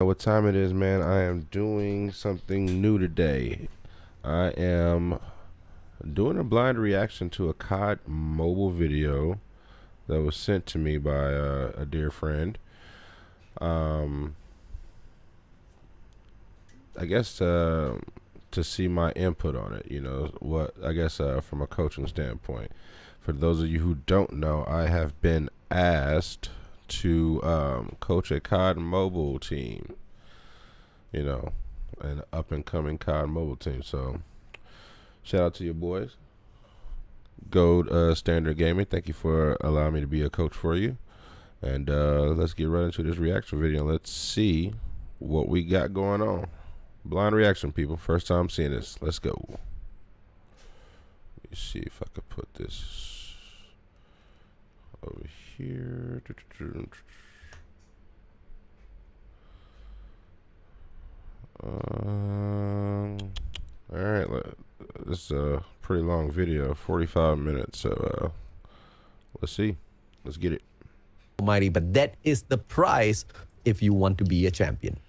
What time it is, man? I am doing something new today. I am doing a blind reaction to a COD mobile video that was sent to me by a dear friend. I guess to see my input on it, what I guess from a coaching standpoint. For those of you who don't know, I have been asked to coach a COD mobile team, an up and coming COD mobile team. So shout out to your boys, Gold Standard Gaming. Thank you for allowing me to be a coach for you. And let's get right into this reaction video. Let's see what we got going on. Blind reaction, people. First time seeing this. Let's go. Let me see if I could put this over here. All right, this is a pretty long video, 45 minutes. So let's see. Let's get it. Almighty, but that is the price if you want to be a champion.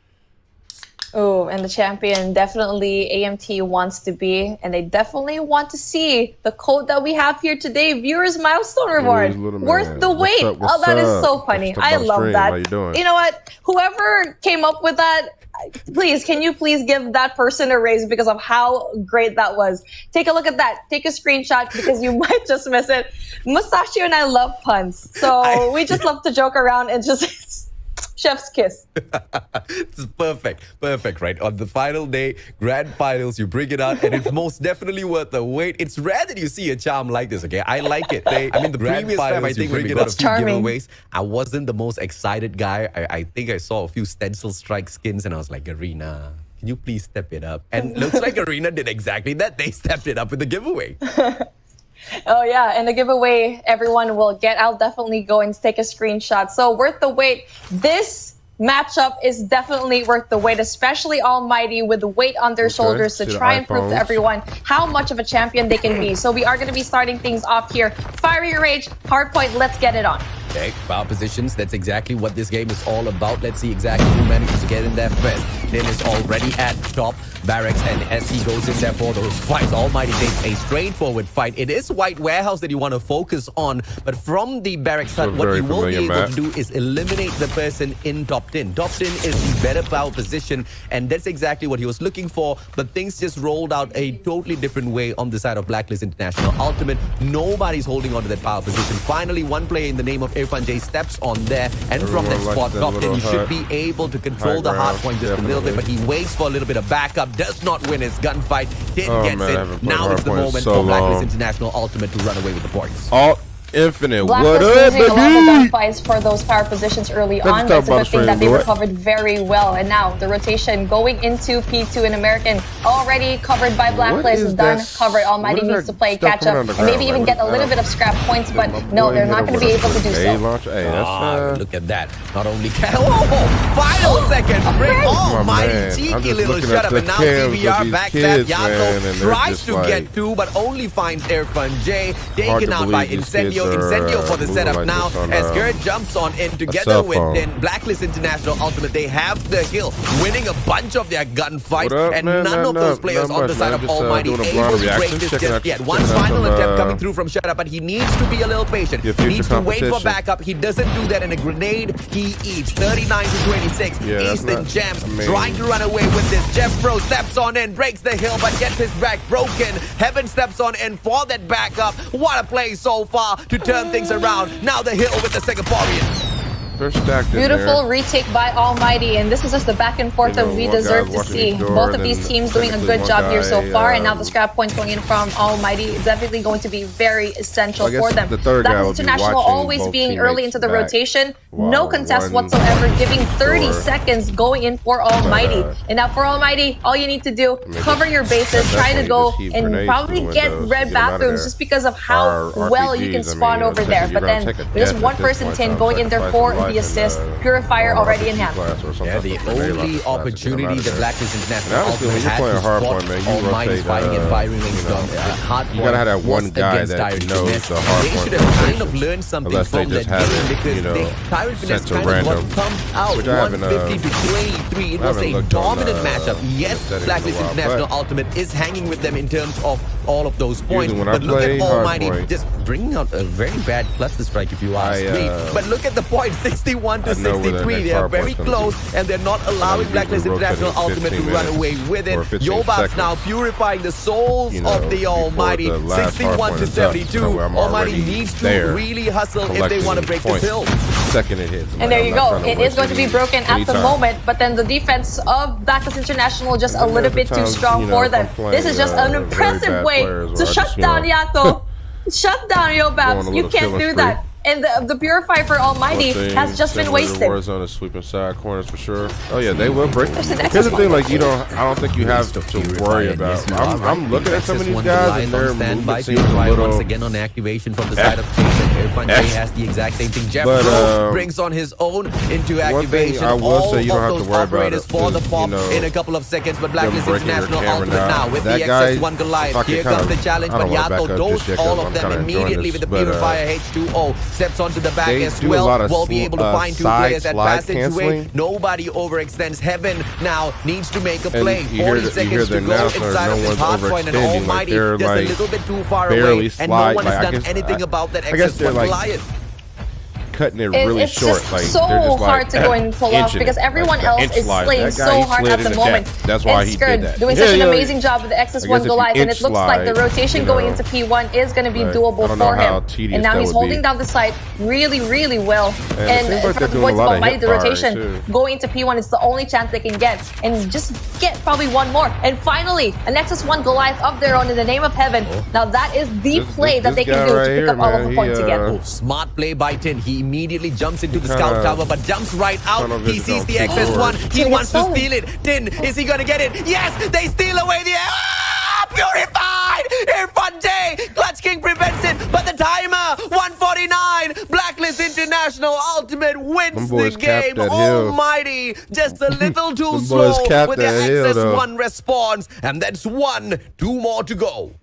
Oh, and the champion definitely AMT wants to be, and they definitely want to see the code that we have here today. Viewers milestone reward worth the wait. What's that up? is so funny. I love that. How you doing? You know what? Whoever came up with that, please, can you please give that person a raise because of how great that was? Take a look at that. Take a screenshot because you might just miss it. Mustachio and I love puns, so we just love to joke around and just chef's kiss. It's perfect, right? On the final day, grand finals, you bring it out, and it's most definitely worth the wait. It's rare that you see a charm like this, okay? I like it. The previous time, I think, when we got a few giveaways, I wasn't the most excited guy. I think I saw a few stencil strike skins, and I was like, Arena, can you please step it up? And looks like Arena did exactly that. They stepped it up with the giveaway. Oh yeah, and the giveaway everyone will get. I'll definitely go and take a screenshot. So worth the wait. This matchup is definitely worth the wait, especially Almighty with the weight on their shoulders to try and prove to everyone how much of a champion they can be. So we are going to be starting things off here. Fiery Rage, Hardpoint, let's get it on. Okay, power positions, that's exactly what this game is all about. Let's see exactly who manages to get in there first. Din is already at top. Barracks, and as he goes in there for those fights, Almighty takes a straightforward fight. It is White Warehouse that you want to focus on, but from the Barracks hut, what you will be able to do is eliminate the person in top 10. Top 10 is the better power position, and that's exactly what he was looking for, but things just rolled out a totally different way on the side of Blacklist International Ultimate. Nobody's holding on to that power position. Finally, one player in the name of Irfan J steps on there, and from that spot, top 10, he should be able to control the hard point just a little bit, but he waits for a little bit of backup, does not win his gunfight, gets it. Now is the moment for Blacklist International Ultimate to run away with the points. Infinite, Blacklist what up, losing a lot of baby? gunfights for those power positions early on. That's a good thing that they recovered very well. And now the rotation going into P2 and American already covered by Blacklist, done, covered. Almighty needs to play catch up and maybe even get a little bit of scrap points, but no, they're not going to be able to do so. Look at that. Not only final second, bring Almighty cheeky little shut up, and now CBR backstab. Yato tries to get two, but only finds Irfan J, taken out by Incendio. Incendio for the setup now as Gert jumps on in together with Blacklist International Ultimate. They have the kill, winning a bunch of their gunfights, and none of those players on the side of Almighty able to break this just yet. One final attempt coming through from Shut Up, but he needs to be a little patient. He needs to wait for backup. He doesn't do that in a grenade. He eats 39 to 26. Easton Gems trying to run away with this. Jeff Pro steps on in, breaks the hill, but gets his back broken. Heaven steps on in for that backup. What a play so far to turn things around. Now the hill with the Singaporeans. Beautiful retake by Almighty, and this is just the back and forth that we deserve to see. Both of these teams doing a good job here so far, and now the scrap points going in from Almighty is definitely going to be very essential for them. That's International always being early into the rotation, no contest whatsoever, giving 30 seconds going in for Almighty. And now for Almighty, all you need to do, cover your bases, try to go and probably get red bathrooms just because of how well you can spawn over there. But then there's one person 10 going in there for the assist. Purifier already in hand. Yeah, the only opportunity the Blacklist International Ultimate had to spot All Mighty's fighting and firing range from hard you gotta have that one guy that knows the hard point. They should have kind of learned something from that game because Tyrant Finesse kind of what pumped out 150 to 23. It was a dominant matchup. Yes, Blacklist International Ultimate is hanging with them in terms of all of those points. But look at Almighty just bringing out a very bad cluster strike, if you ask me. But look at the point, 61 to 63. They are very close, and they're not allowing Blacklist International Ultimate to run away with it. Yobab's now purifying the souls of the Almighty. 61 to 72. Almighty needs to really hustle if they want to break this hill. Second it hits. And there you go. It is going to be broken at the moment, but then the defense of Blacklist International just a little bit too strong for them. This is just an impressive way to shut down Yato. Shut down Yobabs. You can't do that. And the Purifier for Almighty has just been wasted. Warzone is sweeping side corners for sure. Oh yeah, they will break. Here's the thing, like I don't think you have to worry about. I'm looking at some of these guys and their movement seems a little. Once again on activation from the side of Irfan J has the exact same thing. Jeff brings on his own into activation. I will say you don't have to worry about it. For the pop in a couple of seconds, but Blacklist International Ultimate now with the XS1 Goliath. Here comes the challenge, but Yato dosed all of them immediately with the Purifier H2O. Steps onto the back as well. We'll be able to find two players at passageway. Nobody overextends. Heaven now needs to make a play. 40 seconds to go inside of this hard point, and Almighty just a little bit too far away, and no one has done anything about that XS1 Goliath. Cutting it really it's short. Just like so hard to go and pull off because everyone else is playing so hard at the moment. That's why he did that. Doing such an amazing job with the XS1 Goliath, and it looks like the rotation going into P1 is going to be doable for him. And now he's holding down the site really, really well. And from the points of Almighty, the rotation going into P1 is the only chance they can get, and just get probably one more. And finally, an XS1 Goliath of their own in the name of Heaven. Now that is the play that they can do to pick up all of the points again. Smart play by Tin. He immediately jumps into the scout tower, but jumps right out. He sees the XS1. He wants to steal it. Tin, is he gonna get it? Yes, they steal away the Purified! Irfan J! Clutch King prevents it, but the timer, 149. Blacklist International Ultimate wins the game. Almighty, just a little too slow with the XS1 response, and that's 2 more to go.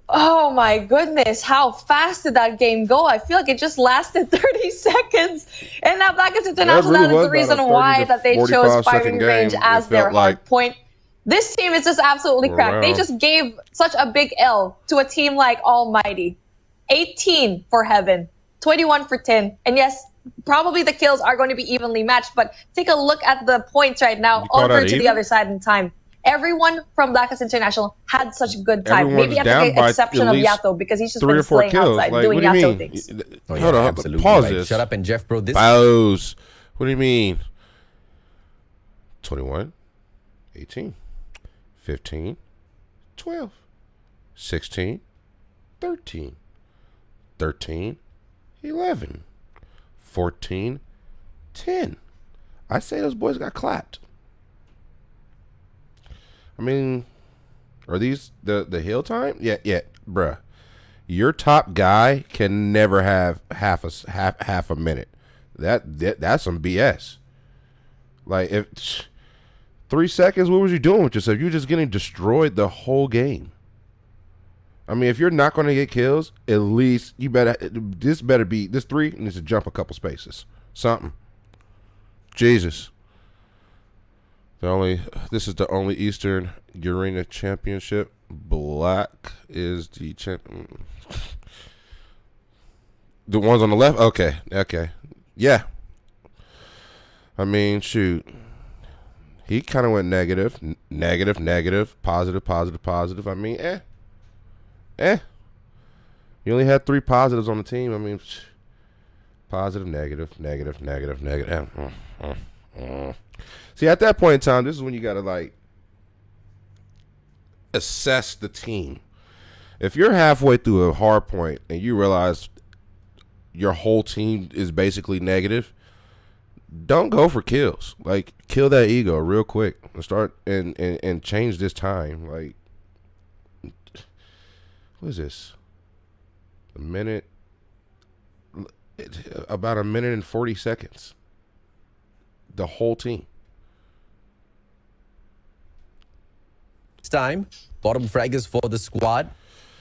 Oh my goodness, how fast did that game go? I feel like it just lasted 30 seconds. And now Blacklist International, that is the reason why that they chose firing range as their hard point. This team is just absolutely cracked. They just gave such a big L to a team like Almighty. 18 for Heaven, 21 for Tin. And yes, probably the kills are going to be evenly matched, but take a look at the points right now over to the other side in time. Everyone from Blacklist International had such a good time. Maybe at the exception of Yato, because he's just been slaying outside, doing Yato things. Hold on, pause this. Shut up and Jeff, bro. Pause. What do you mean? 21, 18, 15, 12, 16, 13, 13, 11, 14, 10. I say those boys got clapped. I mean, are these the hill time? Yeah, bruh. Your top guy can never have half a minute. That's some BS. Like, if 3 seconds, what was you doing with yourself? You're just getting destroyed the whole game. I mean, if you're not going to get kills, at least you this 3 needs to jump a couple spaces. Something. Jesus. This is the only Eastern Arena Championship. Black is the champion. The ones on the left? Okay. Yeah. I mean, shoot. He kind of went negative, positive. I mean, You only had 3 positives on the team. I mean, positive, negative. See, at that point in time, this is when you got to, like, assess the team. If you're halfway through a hard point and you realize your whole team is basically negative, don't go for kills. Like, kill that ego real quick and start and change this time. Like, what is this? A minute. about 1 minute and 40 seconds. The whole team. It's time. Bottom fraggers for the squad.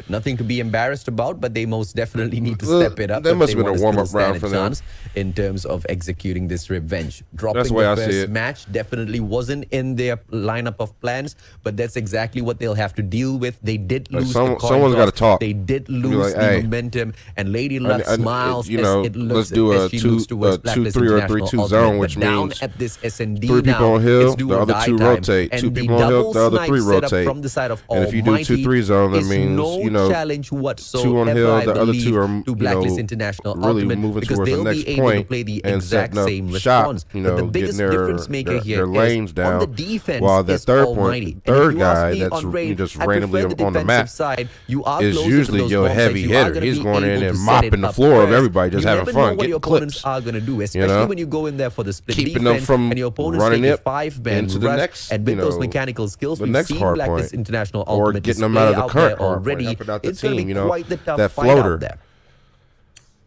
Nothing to be embarrassed about, but they most definitely need to step it up. That must have been a warm-up round for them. In terms of executing this revenge. Dropping that's the way the I see first it. match definitely wasn't in their lineup of plans, but that's exactly what they'll have to deal with. They did lose the someone's got to talk. They did lose the momentum, and Lady Luck smiles you know, as it looks let's do a as she moves towards 2-3 or 3-2 zone, which down means at this SND 3 people on hill, it's do the or other die 2 time. rotate. And 2 the people on hill, the other double 3 snipe setup rotate. from the side of And if you do Almighty 2-3 zone, that is means, no you know, challenge whatsoever, 2 on hill, I the other believe, 2 are, to you Blacklist know, International really Ultimate, moving because towards the they'll next be able to point play the and exact setting up same shop, response. you But know, the biggest getting difference maker here their lanes is down, on the defense while that is third Almighty. point, third guy And if you ask me that's on Raid, just I randomly prefer the on the defensive map side. You are is closer to usually those your bomb heavy sites. You are hitter. gonna He's be going in able and to set mopping it the up floor of first. everybody, just You having never fun, know what getting your opponents clips. are going to do, especially know? when you go in there for the split Keeping defense them from and your opponents running take a it 5-man into the rush, next, and with you those know, mechanical skills, the we've next seen hard Blacklist point. International Or Ultimate getting them out of the display current there hard point, already. helping out the It's going to team, be you know, quite the tough that fight out floater. there.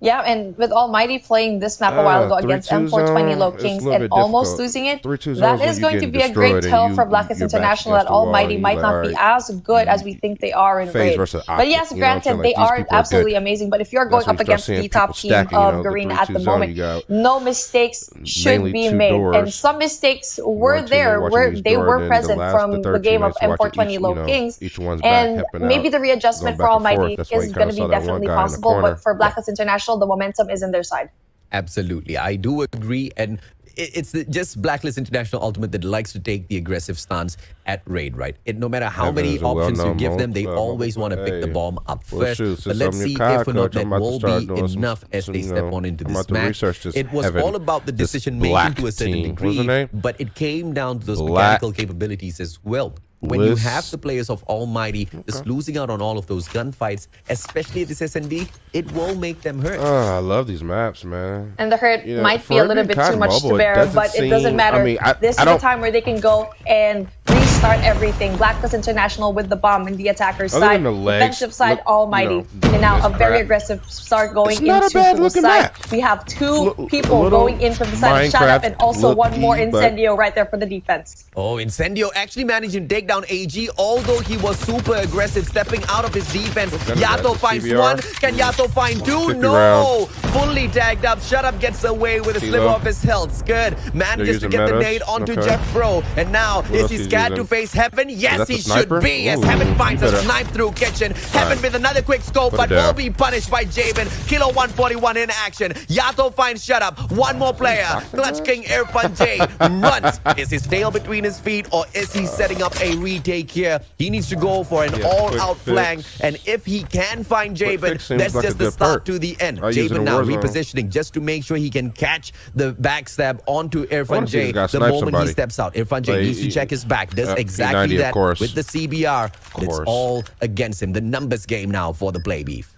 Yeah, and with Almighty playing this map a while ago against 3-2 M420 Low zone, Kings it's a little and bit almost difficult. losing it, 3-2 zones that when is you going to getting be a great destroyed tell and for Blacklist your back's International against that the wall Almighty and might you not like, be as good as we think they are in FaZe Raid. versus But yes, Octane, you know what I'm saying? granted, Like, they these are people are absolutely good. amazing. But if you're That's going when up you start against seeing the top people team stacking, you know, of the Garena 3-2 at the zone, moment, you got no mistakes should mainly be 2 made. doors. And some mistakes were One teammate there, watching each they door, were then present the from the third game of teammate's watching M420 each, Low you know, Kings. each one's back, And helping maybe out, the readjustment going for back and forth. Almighty That's why is you going kinda to saw be that one definitely guy in the possible. corner. But for Blacklist International, the momentum is in their side. Absolutely. I do agree. And it's just Blacklist International Ultimate that likes to take the aggressive stance at Raid, right? No matter how many options you give them, they always want to pick the bomb up first. But let's see if or not that will be enough as they step on into this match. It was all about the decision-making to a certain degree, but it came down to those mechanical capabilities as well. When you have the players of Almighty just losing out on all of those gunfights, especially this SND, it will make them hurt. I love these maps, man. And the hurt might be a little bit too much to bear, but it doesn't matter. This is the time where they can go and restart everything. Blacklist International with the bomb in the attacker's side, defensive side, Almighty. And now a very aggressive start going into the side. We have 2 people going in from the side of Shut Up and also one more Incendio right there for the defense. Oh, Incendio actually managed to take down AG, although he was super aggressive, stepping out of his defense. Yato finds one. Can Yato find 2? No! Fully tagged up. Shut Up gets away with a sliver of his health. Good. Manages to get the nade onto Jeff Bro. And now, is he scared to face Heaven? Yes, he should be. As Heaven finds a snipe through kitchen. Heaven with another quick scope, but will be punished by Jabin. Kilo 141 in action. Yato finds Shut Up. One more player. Clutch King Irfan J runs. Is his tail between his feet, or is he setting up a retake here? He needs to go for an all-out flank, and if he can find Jabin, that's just the start to the end. Jabin now repositioning just to make sure he can catch the backstab onto Irfan J the moment he steps out. Irfan J needs to check his back. Does exactly that with the CBR. It's all against him. The numbers game now for the Play Beef.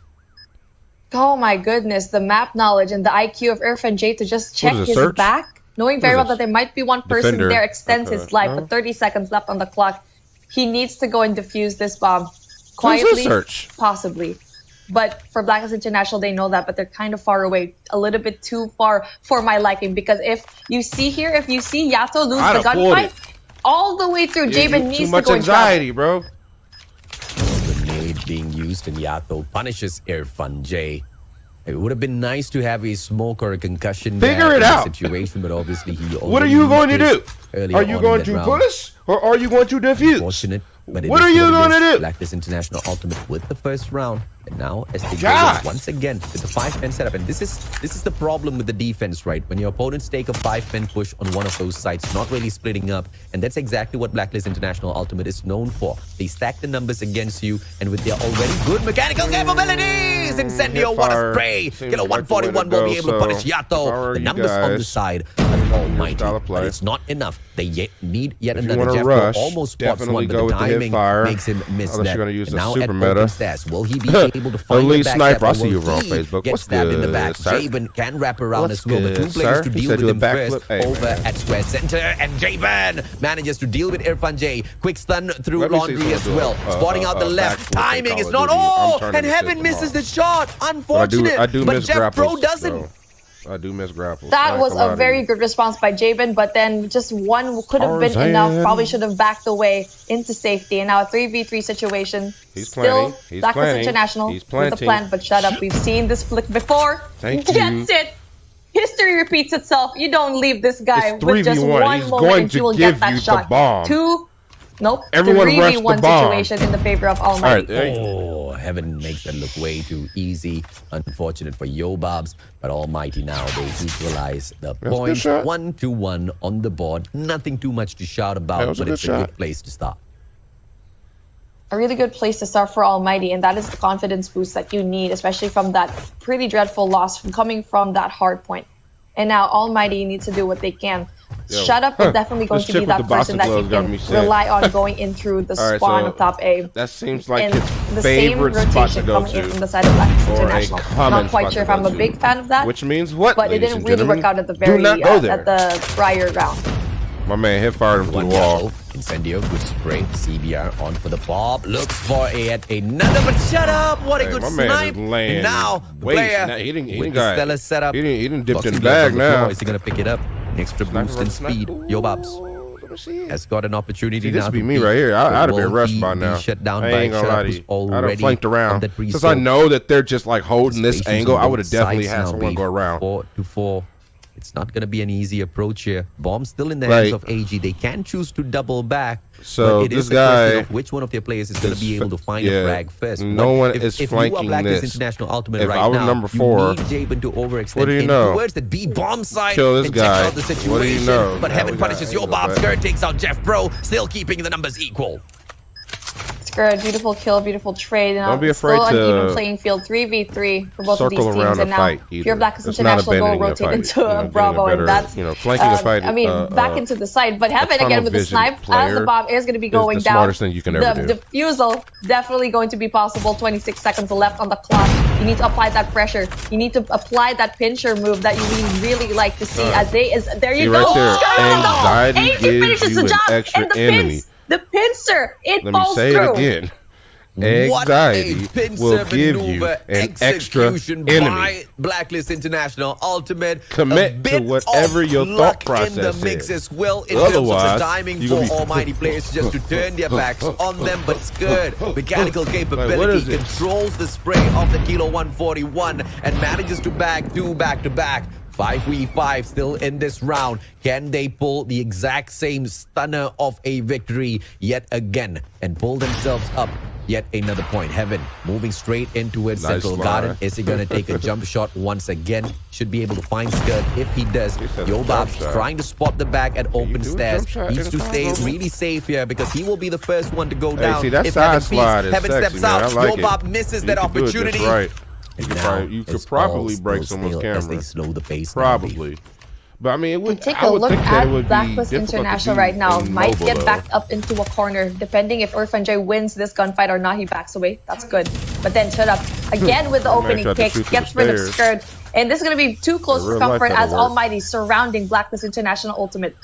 Oh my goodness, the map knowledge and the IQ of Irfan J to just check his back, knowing very well that there might be one person there extends his life, but 30 seconds left on the clock. He needs to go and defuse this bomb quietly, possibly. But for Blacklist International, they know that, but they're kind of far away, a little bit too far for my liking. Because if you see here, if you see Yato lose the gunfight, all the way through, Jabin needs to go. Too much anxiety, bro. The nade being used in Yato punishes Irfan J. It would have been nice to have a smoke or a concussion situation, but obviously he. What are you going to do? Are you going to push or are you going to defuse? Fortunate, but what are you going to do? Blacklist International Ultimate with the first round, and now as they go once again with the 5-man setup, and this is the problem with the defense, right? When your opponents take a 5-man push on one of those sites, not really splitting up, and that's exactly what Blacklist International Ultimate is known for. They stack the numbers against you, and with their already good mechanical capabilities, Incendio, what a spray! Kilo 141 will be able to punish Yato. The numbers on the side are almighty, but it's not enough. They need yet another. Jeff almost spots one, but the timing makes him miss that. And now at open stats, will he be able to find the backstab? I see you on Facebook. Get stabbed in the back. Jabin can wrap around as well, but 2 players to deal with him first over at square center, and Jabin manages to deal with Irfan J. Quick stun through Laundry as well. Spotting out the left. Timing is not. Oh, and Heaven misses the shot. Unfortunate. But Jeff Pro doesn't. I do miss grapples. That was a very good response by Jabin, but then just one could have been enough. Probably should have backed away into safety. And now a 3v3 situation. He's still planning. He's Blacklist planning. International He's with the plan, but shut up. We've seen this flick before. Thank you. That's it. History repeats itself. You don't leave this guy It's with just 3v1. one He's moment going and he to will give get that you shot. the bomb. Nope. Everyone rushed the 3v1 bomb. situation in the favor of Almighty. All right, Oh, Heaven makes that look way too easy. Unfortunate for Yobabs, but Almighty now they equalize the point. 1-1 on the board. Nothing too much to shout about, but it's a good place to start. A really good place to start for Almighty, and that is the confidence boost that you need, especially from that pretty dreadful loss coming from that hard point. And now Almighty needs to do what they can. Shut Up is definitely going to be that person that you can rely on going in through the spawn of top A. That seems like and his the favorite same spot to rotation go coming to. in from the side of Blacklist International. Not quite sure if I'm a big fan of that. Which means what? But it didn't really work out at the very at the prior round. My man hit fired him through the wall. Incendio, good spray. CBR on for the pop. Looks for another, but shut up! What a good snipe! And now the player he didn't with the stellar setup. He didn't dip in the bag now. Is he gonna pick it up? Extra boost in speed. Yobabs has got an opportunity now. This be me right here. I'd have been rushed by now. Shut down I by ain't gonna lie to you. I'd have flanked around. Since Since I know that they're just like holding this angle, I would have definitely had someone go around. 4-4. It's not going to be an easy approach here. Bomb still in the hands of AG. They can choose to double back. So but it this is a question guy, of which one of their players is going to be able to find a frag first. No one is flanking you are this. International Ultimate If right I was now, number 4, you need Jabin to overextend what do you know? towards the B bomb side Kill this and guy. check out the situation. What do you know? But Now Heaven we got punishes angle Yobabs. back. Skirt takes out Jeff Pro, still keeping the numbers equal. Skirt, beautiful kill, beautiful trade. And don't be afraid still to uneven playing field, 3v3 for both of these circle teams. around And a now fight either. Pure Blacklist It's not International go abandoning a rotate fight. into You know, a getting Bravo, a better, and that's flanking a fight. I mean, back into the side. But Heaven again with the snipe as the bomb is going to be going the down. smartest thing you can ever do. The defusal definitely going to be possible. 26 seconds left on the clock. You need to apply that pressure. You need to apply that pincher move that you really like to see. As they is there you go. Right there. Anxiety gives you an extra enemy. The pincer, it Let me falls say through. it again. Anxiety will give you an extra enemy. By Blacklist International Ultimate. Commit to whatever your thought process in the mix is. As well in Otherwise, terms of the timing for Almighty players just to turn their backs on them, but Skirt, mechanical capability, controls the spray of the Kilo 141 and manages to bag 2 back-to-back. 5v5 still in this round. Can they pull the exact same stunner of a victory yet again and pull themselves up yet another point? Heaven moving straight into it. Nice Central Garden. Is he going to take a jump shot once again? Should be able to find Skirt if he does. Yobabs trying to spot the back at open stairs. Needs to stay really safe here because he will be the first one to go down. See, that if side slide is Heaven sexy, steps man. out. I like Yobab it. misses You that can do it just opportunity. right. And You could probably break someone's camera. As they slow the pace. Probably. But I mean, it would, Take I a would look think that it at would Blacklist be difficult International to right now. in Might mobile, get though. backed up into a corner. Depending if Irfanjay wins this gunfight or not, he backs away. That's good. But then shut up. Again with the opening kick. Gets rid of Skirt. And this is going to be too close for comfort as Almighty surrounding Blacklist International Ultimate.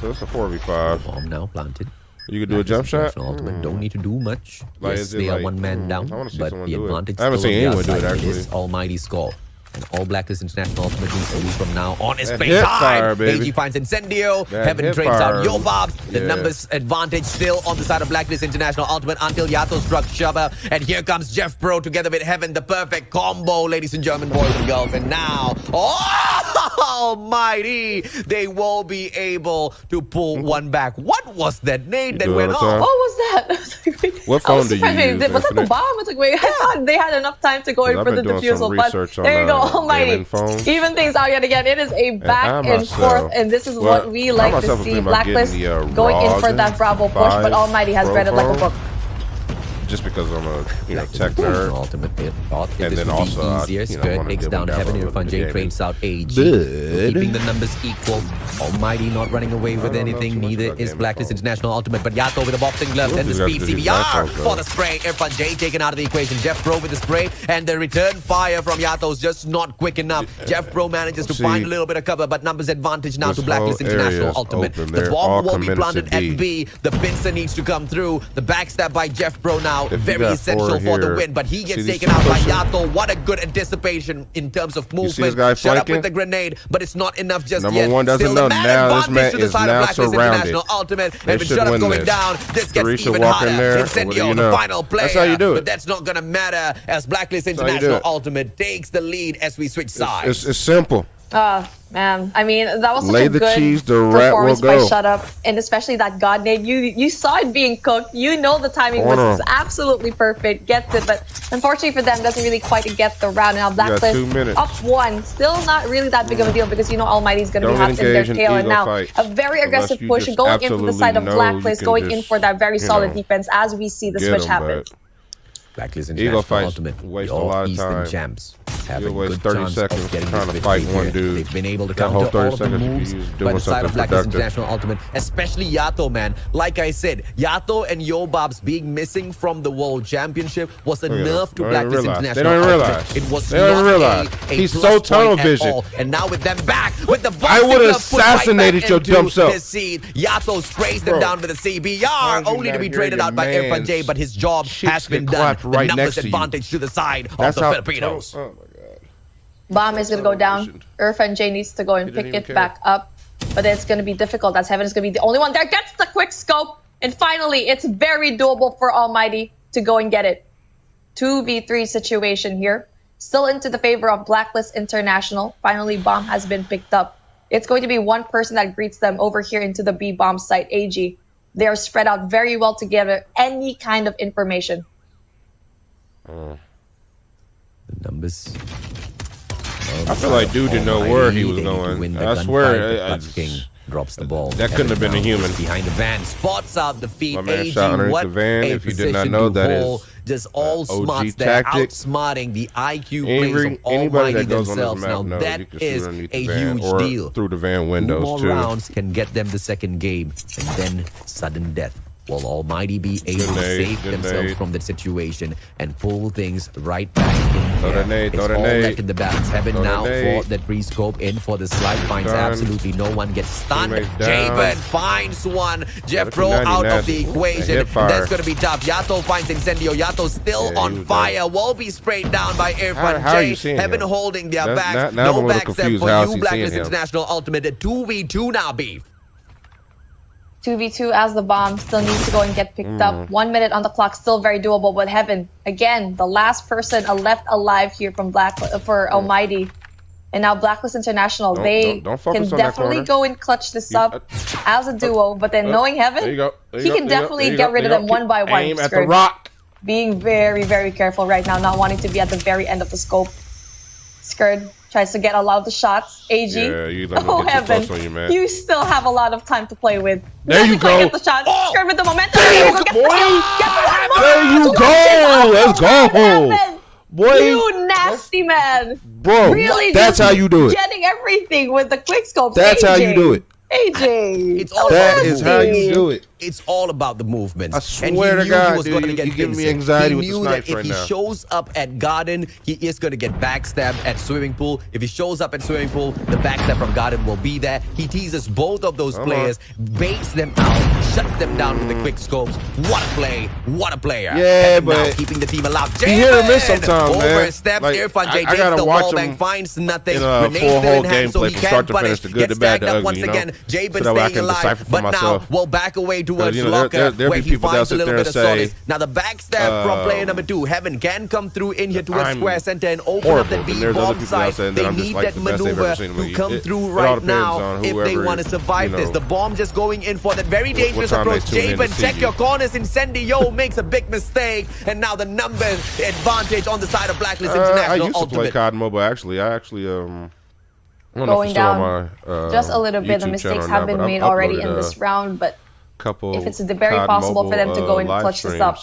So it's a 4v5. Bomb now planted. You could do a jump shot? Ultimate don't need to do much. Like, Yes, they are one man down, I wanna see but someone the do it. advantage I haven't still seen on anyone do their it, side. actually. It is Almighty score. And all Blacklist International Ultimate means a week from now on his That face hip high. fire, baby. AG finds Incendio. That Heaven hip trades out fire. Yobabs. The Yeah. numbers advantage still on the side of Blacklist International Ultimate until Yato struck Shaba. And here comes Jeff Pro together with Heaven. The perfect combo, ladies and gentlemen, boys and girls. And now, Almighty, they will be able to pull one back. What was that nade that do it went all the off? time? What was that? I was like, wait, What I phone was do you surprised. use, Was that the Infinite? bomb? I was like, wait, I thought they had enough time to go in I've for the been doing some defusal. But research on, there you go, gaming Almighty. phones. Even things out yet again. It is a back I and myself- forth, and this is well, what we I like to myself was see. thinking about getting Blacklist the, going in for Ryzen that Bravo push, but 5 Almighty has read it like a Pro book. Just because I'm a tech An nerd. ultimate hit. Thought And this then would also, be easier. Skirt wanna takes dibble down dabble Heaven. a little Irfan bit J of trades out AG. Good. Keeping the numbers equal. Almighty not running away with don't know anything. too much Neither about is gaming Blacklist phones. International Ultimate. But Yato with a boxing glove. What Then the does that speed do to these CBR iPhones, for though? the spray. Irfan J taken out of the equation. Jeff Pro with the spray. And the return fire from Yato's just not quick enough. Jeff Pro manages to See, find a little bit of cover, but numbers advantage now this to Blacklist whole area International is Ultimate. open. The They're bomb all will be committed to planted at B. B. The pincer needs to come through. The backstab by Jeff Pro now. now very essential for the win, but he gets taken out by Yato. What a good anticipation in terms of movement. Shut up with the grenade, but it's not enough just yet. Number one doesn't know. Now this man is now surrounded. Ultimate. Heaven shut up going down. This gets even harder. Incendio, the final player. That's how you do it. But that's not going to matter as Blacklist International Ultimate takes the lead as we switch sides. It's simple. Man, I mean, that was such Lay a the good cheese, the rat performance will go. by Shut Up, and especially that God nade. You saw it being cooked. You know the timing was absolutely perfect. Gets it, but unfortunately for them, doesn't really quite get the round. Now Blacklist up 1, still not really that big of a deal because you know Almighty's going to be hot in their tail. And now a very aggressive push going in from the side of Blacklist, going in for that very solid defense as we see the switch happen. Blacklist International Ultimate, waste a lot of time. Champs have a good 30 seconds trying to fight one dude. They've been able to counter all of the moves by the side of Blacklist International Ultimate, especially Yato, man. Like I said, Yato and Yobabs being missing from the World Championship was a nerf to Blacklist International. They don't realize. It was they don't realize. He's so tunnel vision. And now with them back, with the I would have assassinated your dumb self. Yato sprays them down with a CBR, only to be traded out by Irfan J, but his job has been done. The numbers advantage to the side of the Filipinos. Oh my God. Bomb is going to go down. Irfan J needs to go and pick it back up. But it's going to be difficult as Heaven is going to be the only one there. Gets the quick scope. And finally, it's very doable for Almighty to go and get it. 2v3 situation here. Still into the favor of Blacklist International. Finally, Bomb has been picked up. It's going to be one person that greets them over here into the B-Bomb site, AG. They are spread out very well together. Any kind of information. The numbers. I feel like dude didn't know where he was going. I swear, King drops the ball. That couldn't have been a human. Behind the van, spots out the feet. My man shot underneath the van. If you did not know, that is just all smarts there, outsmarting the IQ plays of Almighty themselves. Now that is a huge deal. Through the van windows, 2 more rounds can get them the second game, and then sudden death. Will Almighty be able to save themselves from the situation and pull things right back in here? It's all left in the balance. Heaven now for the pre-scope in for the slide. Finds absolutely no one. Gets stunned. Javen finds one. Jeffro out of the equation. That's going to be tough. Yato finds Incendio. Yato still on fire. Will be sprayed down by Irfan J. Heaven holding their backs. No backstep for you, Blacklist International Ultimate. 2v2 now, Beef. 2v2 as the Bomb still needs to go and get picked up. 1 minute on the clock, still very doable. But Heaven, again, the last person left alive here from Almighty. And now Blacklist International, they can definitely go and clutch this up as a duo. But then knowing Heaven, he can definitely get rid of them one by one. Aim at the rock. Being very, very careful right now, not wanting to be at the very end of the scope. Skurd tries to get a lot of the shots. AG, Heaven, you still have a lot of time to play with. There you go. Get the shot. Skurd with the momentum. There you go. Let's go. Boy, you nasty man. Bro, really, that's how you do it. Getting everything with the quick scope. That's how you do it. AJ. That is how you do it. It's all about the movement. I swear to God, dude, you're giving me anxiety with the snipes right now. He knew that if he shows up at Garden, he is going to get backstabbed at Swimming Pool. If he shows up at Swimming Pool, the backstab from Garden will be there. He teases both of those players, baits them out, shuts them down with the quick scopes. What a play. What a player. Yeah, but now keeping the team alive. He hit or miss sometimes, man. Oversteps. Irfan J takes the wall back, finds nothing. In a full whole gameplay from start to finish, the good, the bad, the ugly, you know? Javen staying alive, but now we'll back away towards Locker, where he finds a little bit of solace. Now the backstab from player number 2, Heaven can come through in here towards Square Center and open up the B-bomb site. They need that maneuver to come through right now if they want to survive this. The bomb just going in for that very dangerous approach. Javen, check your corners. Incendio makes a big mistake, and now the numbers advantage on the side of Blacklist International I used to play Ultimate. COD Mobile, actually. Going down just a little bit. The mistakes have been made already in this round, but if it's very possible for them to go and clutch this up,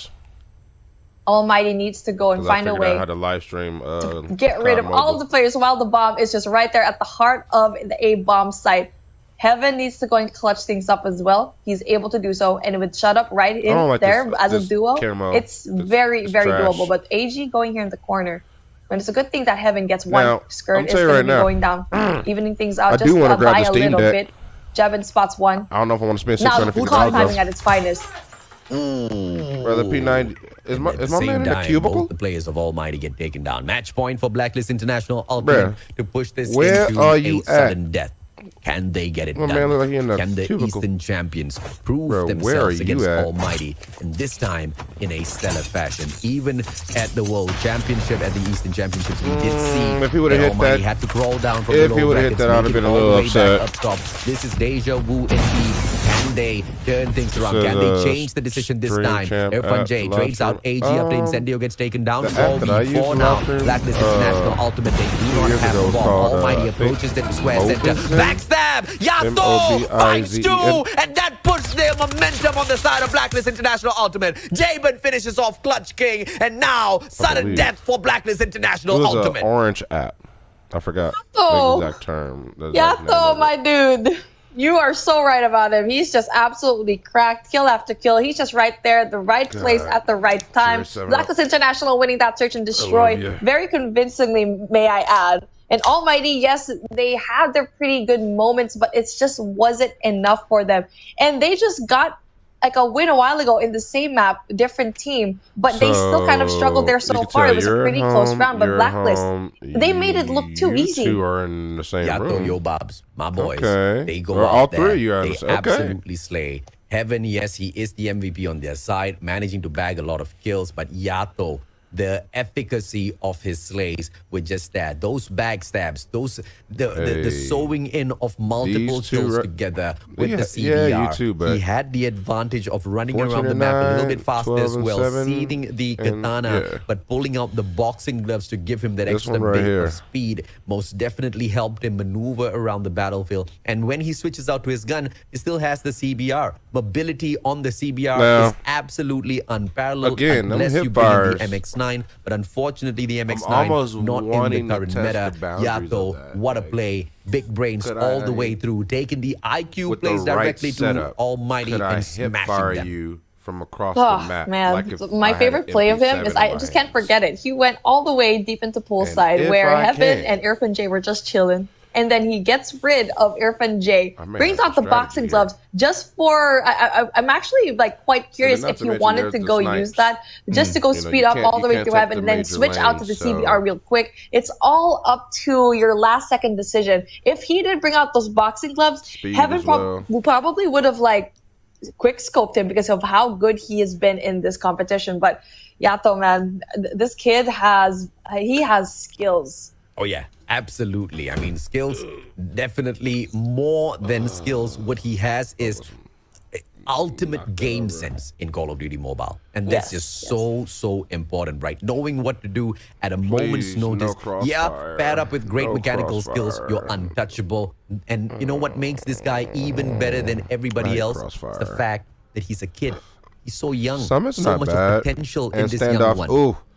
Almighty needs to go and find a way to get rid of all of the players while the bomb is just right there at the heart of the A-bomb site. Heaven needs to go and clutch things up as well. He's able to do so, and with Shut Up right in there as a duo, it's very, very doable. But AG going here in the corner, and it's a good thing that Heaven gets one skirt is going to be going down, evening things out just by a little bit. Jevin spots one. I don't know if I want to spend now $650. timing at its finest. Brother P90, is my man in a cubicle? Both the players of Almighty get taken down. Match point for Blacklist International Ultimate to push this where into are you a sudden death. Can they get it done? Man look like he in a Can the cubicle. Eastern champions prove themselves against Almighty, and this time in a stellar fashion? Even at the World Championship, at the Eastern Championships, we did see if he would have hit Almighty that, had to crawl down from if the he would have hit that, I'd have been a little upset. Up top. This is deja vu indeed. Can they turn things around? Can they change the decision this time? Irfan J trades out AG after Incendio gets taken down. 4v4 now. Blacklist International Ultimate. They do not have the ball. Almighty approaches the square center. Backstab! Yato finds 2! And that puts their momentum on the side of Blacklist International Ultimate. Jabin finishes off Clutch King. And now, sudden death for Blacklist International Ultimate. It was an orange app. I forgot the exact term. Yato, my dude. You are so right about him. He's just absolutely cracked, kill after kill. He's just right there, the right place at the right time. Blacklist International winning that search and destroy very convincingly, may I add. And Almighty, yes, they had their pretty good moments, but it just wasn't enough for them. And they just got like a win a while ago in the same map, different team, but they still kind of struggled there so far. It was a pretty close round, but Blacklist, they made it look too easy. You two are in the same room. Yo Bobs, my boys, they go all out three there, of you are they absolutely slay. Heaven, yes, he is the MVP on their side, managing to bag a lot of kills, but Yato, the efficacy of his slays were just that. Those backstabs, the sewing in of multiple kills together with the CBR. He had the advantage of running around the map a little bit faster as well, seething the katana, but pulling out the boxing gloves to give him that extra bit of speed most definitely helped him maneuver around the battlefield. And when he switches out to his gun, he still has the CBR. Mobility on the CBR is absolutely unparalleled unless you bring in the MX-9. But unfortunately, the MX-9 not in the current meta. Yato, what a play. Big brains all the way through. Taking the IQ plays directly to Almighty and smashing them. You from across the map. Man, like my favorite play of him is I just can't forget it. He went all the way deep into poolside where Heaven and Irfan J were just chilling. And then he gets rid of Irfan J, brings out the boxing gloves just for, I'm actually like quite curious if he wanted to go use that, just to go speed up all the way through Heaven and then switch out to the CBR real quick. It's all up to your last second decision. If he did bring out those boxing gloves, Heaven probably would have like quick scoped him because of how good he has been in this competition. But Yato, man, this kid has skills. Oh yeah, absolutely. I mean, skills, definitely more than skills. What he has is ultimate game sense in Call of Duty Mobile. And that's just so important, right? Knowing what to do at a moment's notice. Paired up with great mechanical skills, you're untouchable. And you know what makes this guy even better than everybody else? It's the fact that he's a kid. He's so young, so much of potential in this young one.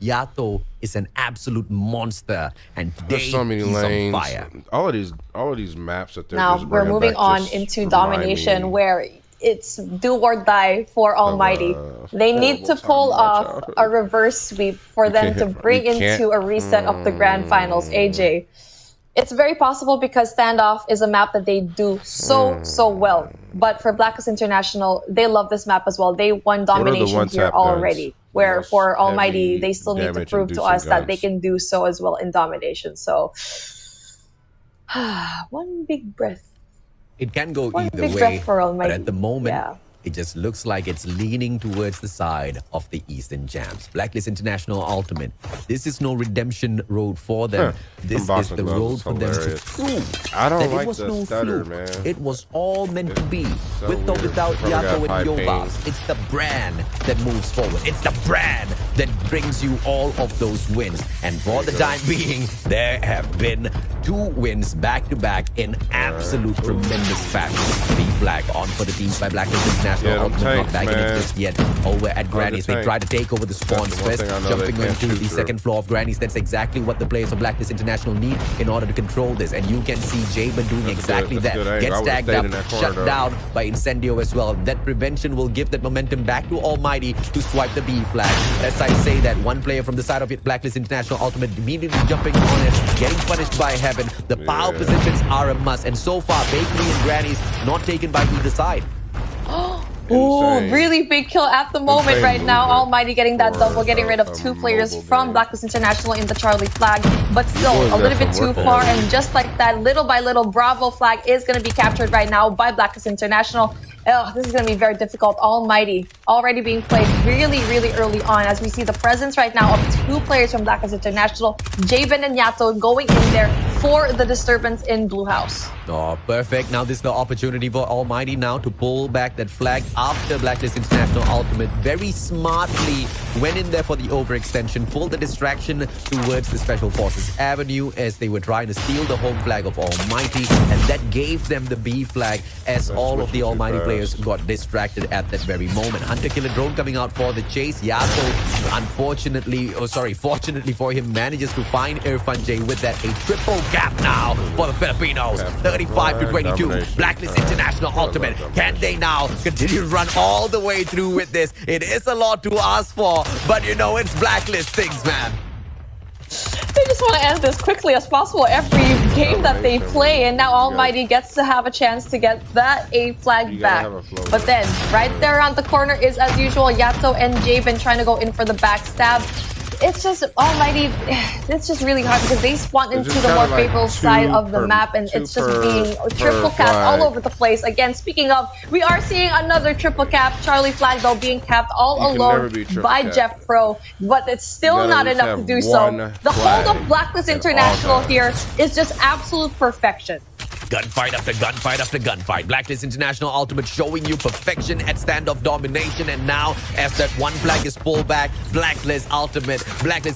Yato is an absolute monster, and today he's on fire. All of these maps that they're now we're moving on into domination, where it's do or die for Almighty. They need to pull off a reverse sweep for them to bring into a reset of the grand finals. AJ. It's very possible because Standoff is a map that they do so well. But for Blacklist International, they love this map as well. They won domination here already. Where for Almighty, they still need to prove to us that they can do so as well in domination. So, one big breath. It can go one either big way, breath for Almighty. but at the moment, it just looks like it's leaning towards the side of the Eastern Champs. Blacklist International Ultimate. This is no redemption road for them. This is the road for them to prove that it was no fluke. It was all meant to be. With or without Yato and Yobas. It's the brand that moves forward. It's the brand that brings you all of those wins. And for the time being, there have been 2 wins back-to-back in absolute tremendous fashion. B flag on for the teams by Blacklist International. Ultimate not back in it just yet. Over at Granny's, they try to take over the spawns first, jumping into the second floor of Granny's. That's exactly what the players of Blacklist International need in order to control this. And you can see Jabin doing exactly that. Gets tagged up, shut down by Incendio as well. That prevention will give that momentum back to Almighty to swipe the B flag. As I say that, one player from the side of it, Blacklist International Ultimate, immediately jumping on it, getting punished by Heaven. The power positions are a must. And so far, Bakery and Granny's not taken by either side. Oh, really big kill at the moment right now. Almighty getting that double, getting rid of 2 players from Blacklist International in the Charlie flag, but still a little bit too far. And just like that, little by little, Bravo flag is going to be captured right now by Blacklist International. This is going to be very difficult. Almighty already being played really, really early on, as we see the presence right now of 2 players from Blacklist International, Javen and Yato, going in there for the disturbance in Blue House. Oh, perfect. Now this is the opportunity for Almighty now to pull back that flag after Blacklist International Ultimate very smartly went in there for the overextension, pulled the distraction towards the Special Forces Avenue as they were trying to steal the home flag of Almighty, and that gave them the B flag as all of the Almighty players got distracted at that very moment. Hunter Killer Drone coming out for the chase. Yato, fortunately for him, manages to find Irfan J with that a triple cap now for the Filipinos. 35-22. Blacklist International Ultimate. Can they now continue to run all the way through with this? It is a lot to ask for, but you know, it's Blacklist things, man. They just want to end this quickly as possible every game that they play, and now Almighty gets to have a chance to get that A flag back. But then, right there around the corner is, as usual, Yato and Javen trying to go in for the backstab. It's just Almighty, it's just really hard because they spawn into the more favorable side of the map, and it's just being triple capped all over the place. Again, speaking of, we are seeing another triple cap. Charlie flag, though, being capped all alone by Jeff Pro, but it's still not enough to do so. The hold of Blacklist International here is just absolute perfection. Gunfight after gunfight after gunfight. Blacklist International Ultimate showing you perfection at standoff domination. And now, as that one flag is pulled back, Blacklist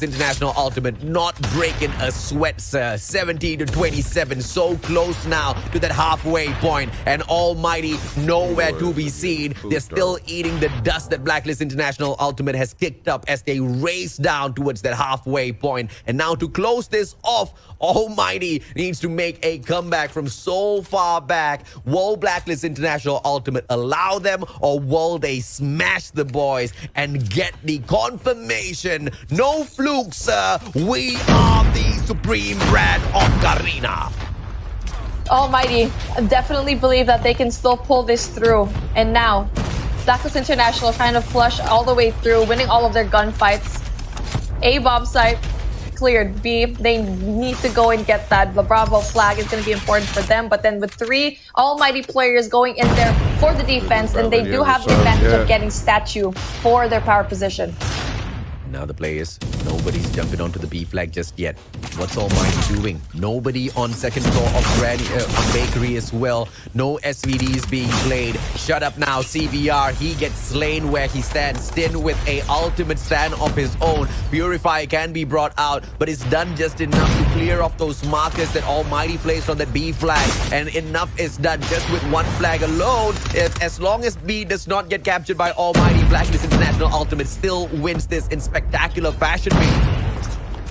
International Ultimate not breaking a sweat, sir. 17-27. So close now to that halfway point. And Almighty nowhere to be seen. They're still eating the dust that Blacklist International Ultimate has kicked up as they race down towards that halfway point. And now to close this off, Almighty needs to make a comeback from so far back. Will Blacklist International Ultimate allow them, or will they smash the boys and get the confirmation? No fluke, sir. We are the supreme brand of Garena. Almighty definitely believe that they can still pull this through. And now, Blacklist International trying to flush all the way through, winning all of their gunfights. A bomb site cleared. B, they need to go and get that. The Bravo flag is going to be important for them. But then with 3 Almighty players going in there for the defense, and they do have the advantage of getting statue for their power position. Now the players, nobody's jumping onto the B flag just yet. What's Almighty doing? Nobody on second floor of Bakery as well. No SVDs being played. Shut up now, CVR. He gets slain where he stands. Stin with a ultimate stand of his own. Purify can be brought out, but it's done just enough to clear off those markers that Almighty placed on that B flag. And enough is done just with one flag alone. As long as B does not get captured by Almighty, Blacklist International Ultimate still wins this in spectacular fashion.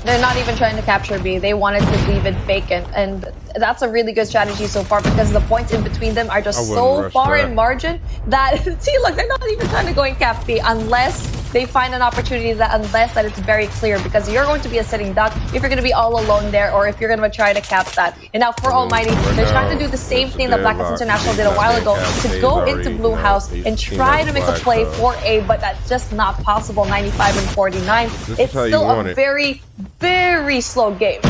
They're not even trying to capture B. They wanted to leave it vacant. And that's a really good strategy so far, because the points in between them are just so far in margin that, see, look, they're not even trying to go and cap B unless they find an opportunity, unless that it's very clear, because you're going to be a sitting duck if you're going to be all alone there, or if you're going to try to cap that. And now for Almighty, they're trying to do the same thing that Blacklist International did a while ago, to go into Blue House and try to make a play for A, but that's just not possible. 95-49. It's still a very, very slow game.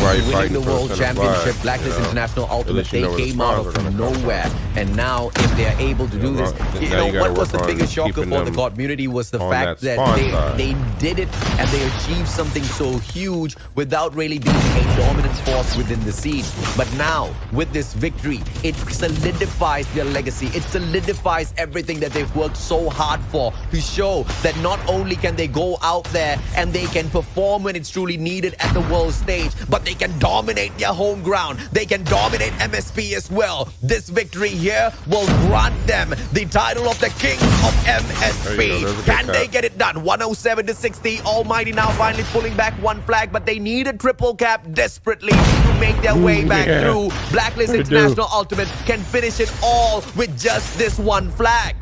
Winning the World Championship, Blacklist International Ultimate, they came out from nowhere. And now, if they're able to do this, you know, what was the biggest shocker for the community was the fact that they did it and they achieved something so huge without really being a dominant force within the scene. But now, with this victory, it solidifies their legacy. It solidifies everything that they've worked so hard for, to show that not only can they go out there and they can perform when it's truly needed at the world stage, but they can dominate their home ground. They can dominate MSP as well. This victory here will grant them the title of the King of MSP. Can they get it done? 107-60. Almighty now finally pulling back one flag, but they need a triple cap desperately to make their way back through. Blacklist International Ultimate can finish it all with just this one flag.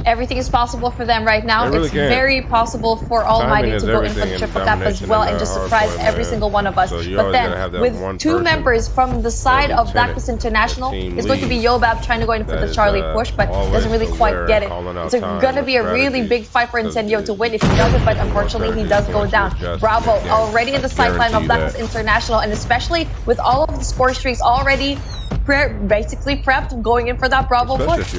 Everything is possible for them right now. Really it's very possible for Almighty to go in for the triple cap as well and just surprise every single one of us. So but then, with two members from the side of Blacklist International, it's going to be Yobab trying to go in for the Charlie push, but doesn't really quite get it. It's going to be a really big fight for Incendio to win if he doesn't, but unfortunately he does go down. Bravo already in the sideline of Blacklist International, and especially with all of the score streaks already basically prepped going in for that Bravo push.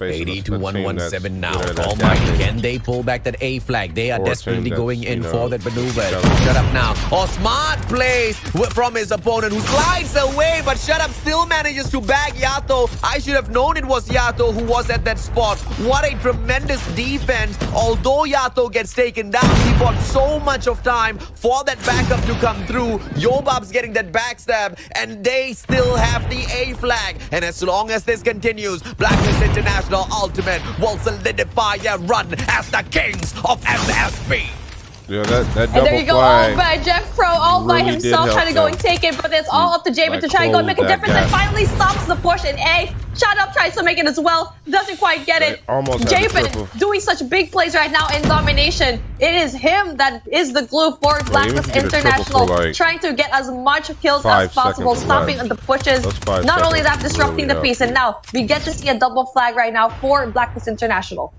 80 to 117 now. Almighty, can they pull back that A flag? They are desperately going in for that maneuver. Shut up now. Oh, smart plays from his opponent who slides away, but Shut Up still manages to bag Yato. I should have known it was Yato who was at that spot. What a tremendous defense. Although Yato gets taken down, he bought so much of time for that backup to come through. Yobab's getting that backstab, and they still have the A flag. And as long as this continues, Blacklist International Ultimate will solidify a run as the kings of MSP. Yeah, that double and there you go, flag all by Jeff Pro, all by himself, trying to go and take it, but it's all up to Jabin to try and go and make a difference, and finally stops the push in A. Shut Up tries to make it as well, doesn't quite get it. Jabin doing such big plays right now in domination. It is him that is the glue for Blacklist International, trying to get as much kills as possible, stopping the pushes. Not only that, disrupting the piece, and now we get to see a double flag right now for Blacklist International.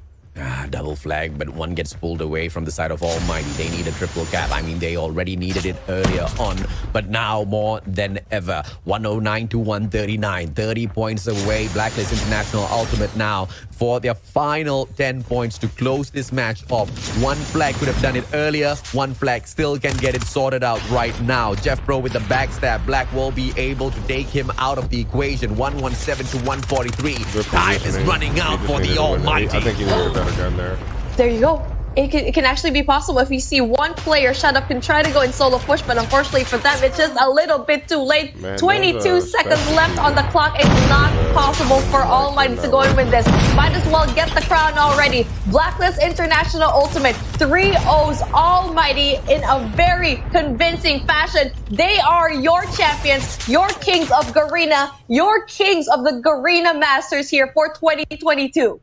Double flag, but one gets pulled away from the side of Almighty. They need a triple cap. I mean, they already needed it earlier on, but now more than ever. 109 to 139, 30 points away. Blacklist International Ultimate now for their final 10 points to close this match off. One flag could have done it earlier. One flag still can get it sorted out right now. Jeff Pro with the backstab. Black will be able to take him out of the equation. 117 to 143. Time is running out for the Almighty. I think he needs a better gun there. There you go. It can actually be possible if we see one player Shut Up can try to go in solo push, but unfortunately for them, it's just a little bit too late. 22 seconds left on the clock. It's not possible for Almighty to go and win this. Might as well get the crown already. Blacklist International Ultimate 3-0s Almighty in a very convincing fashion. They are your champions, your kings of Garena, your kings of the Garena Masters here for 2022.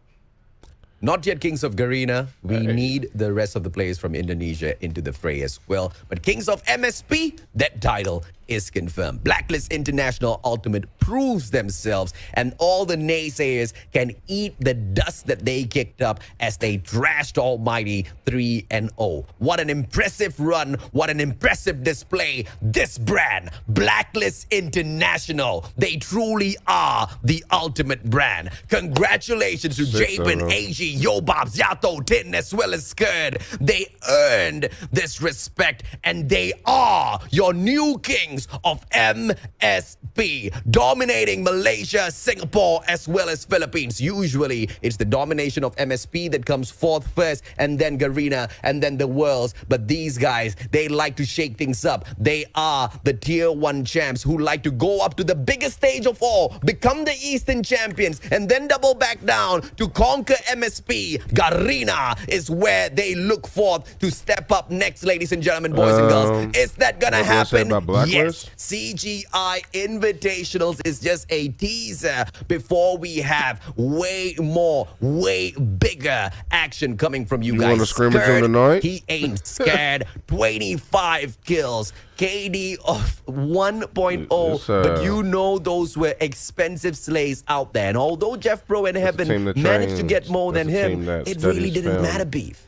Not yet Kings of Garena. We need the rest of the players from Indonesia into the fray as well. But Kings of MSP, that title is confirmed. Blacklist International Ultimate proves themselves, and all the naysayers can eat the dust that they kicked up as they trashed Almighty 3-0. What an impressive run. What an impressive display. This brand, Blacklist International, they truly are the ultimate brand. Congratulations to Jabin, AG, Yobab, Yato, Tin, as well as Skurd. They earned this respect, and they are your new kings of MSP, dominating Malaysia, Singapore, as well as Philippines. Usually, it's the domination of MSP that comes forth first, and then Garena, and then the Worlds. But these guys, they like to shake things up. They are the Tier 1 champs who like to go up to the biggest stage of all, become the Eastern champions, and then double back down to conquer MSP. Garena is where they look forth to step up next, ladies and gentlemen, boys and girls. Is that gonna happen? Yes. CGI Invitationals is just a teaser before we have way more, way bigger action coming from you guys. You want to scrimmage him tonight? He ain't scared. 25 kills. KD of 1.0, but you know those were expensive slays out there. And although Jeff Pro and Heaven managed to get more than him, it really didn't matter, Beef.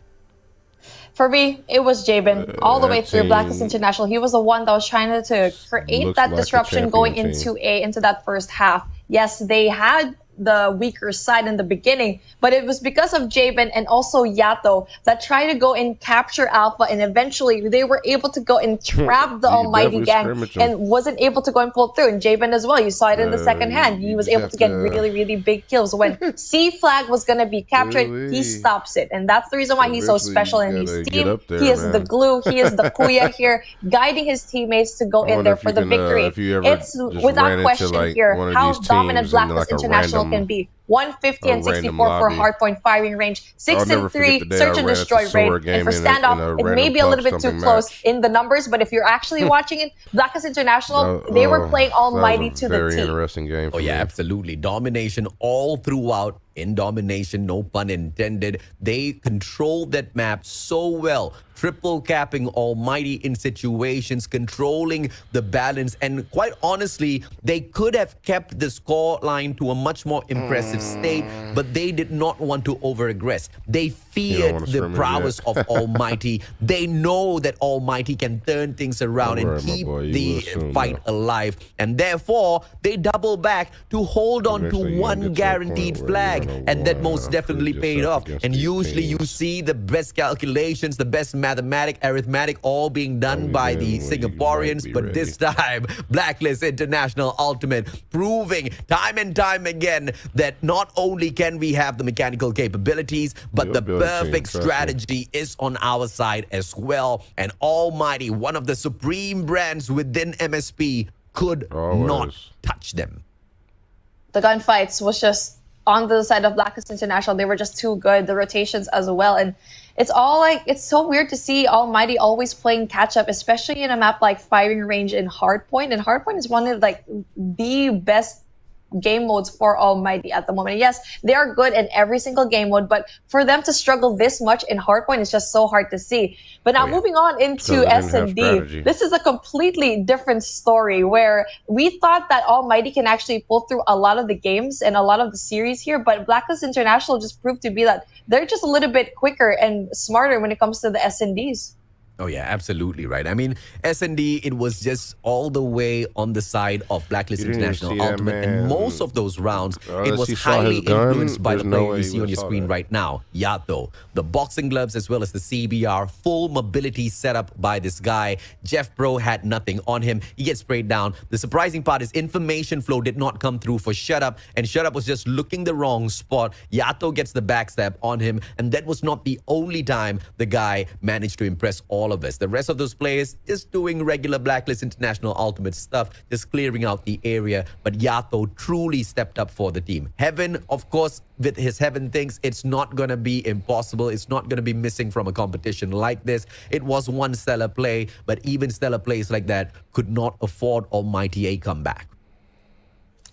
For me, it was Jabin all the way through Blacklist International. He was the one that was trying to create that disruption going into that first half. Yes, they had the weaker side in the beginning, but it was because of Jabin and also Yato that tried to go and capture Alpha, and eventually they were able to go and trap the Almighty gang and wasn't able to go and pull through. And Jabin as well, you saw it in the second hand. He was able to get really, really big kills. When C flag was going to be captured, he stops it. And that's the reason why he's so special in his team. He is the glue. He is the Kuya here, guiding his teammates to go in there for the victory. It's without question here how dominant Blacklist International can be. 150 and 64 for hardpoint firing range, 6 and 3 search and destroy rate. And for standoff, it may be a little bit too close in the numbers, but if you're actually watching it, Blacklist International, they were playing Almighty to the very team. Interesting game. Oh yeah, absolutely. Domination all throughout. In domination, no pun intended. They controlled that map so well. Triple capping Almighty in situations, controlling the balance. And quite honestly, they could have kept the score line to a much more impressive state, but they did not want to over-aggress. They feared the prowess of Almighty. They know that Almighty can turn things around and keep the fight alive. And therefore, they double back to hold on to one guaranteed flag. And that most definitely paid off. And usually you see the best calculations, the best arithmetic all being done by the Singaporeans. But this time, Blacklist International Ultimate proving time and time again that not only can we have the mechanical capabilities, but the perfect strategy is on our side as well. And Almighty, one of the supreme brands within MSP, could not touch them. The gunfights was just on the side of Blacklist International. They were just too good. The rotations as well. And it's all like, it's so weird to see Almighty always playing catch up, especially in a map like firing range in Hardpoint. And Hardpoint is one of like the best game modes for Almighty at the moment. Yes, they are good in every single game mode, but for them to struggle this much in Hardpoint is just so hard to see. But now moving on into S&D, this is a completely different story where we thought that Almighty can actually pull through a lot of the games and a lot of the series here, but Blacklist International just proved to be that they're just a little bit quicker and smarter when it comes to the S&Ds. Oh, yeah, absolutely right. I mean, S&D, it was just all the way on the side of Blacklist International Ultimate. And most of those rounds, it was highly influenced by the player you see on your screen right now, Yato. The boxing gloves as well as the CBR, full mobility setup by this guy. Jeff Pro had nothing on him. He gets sprayed down. The surprising part is information flow did not come through for Shutup. And Shutup was just looking the wrong spot. Yato gets the backstab on him. And that was not the only time the guy managed to impress all of us. The rest of those players just doing regular Blacklist International Ultimate stuff, just clearing out the area. But Yato truly stepped up for the team. Heaven, of course, with his Heaven things, it's not going to be impossible. It's not going to be missing from a competition like this. It was one stellar play, but even stellar plays like that could not afford Almighty a comeback.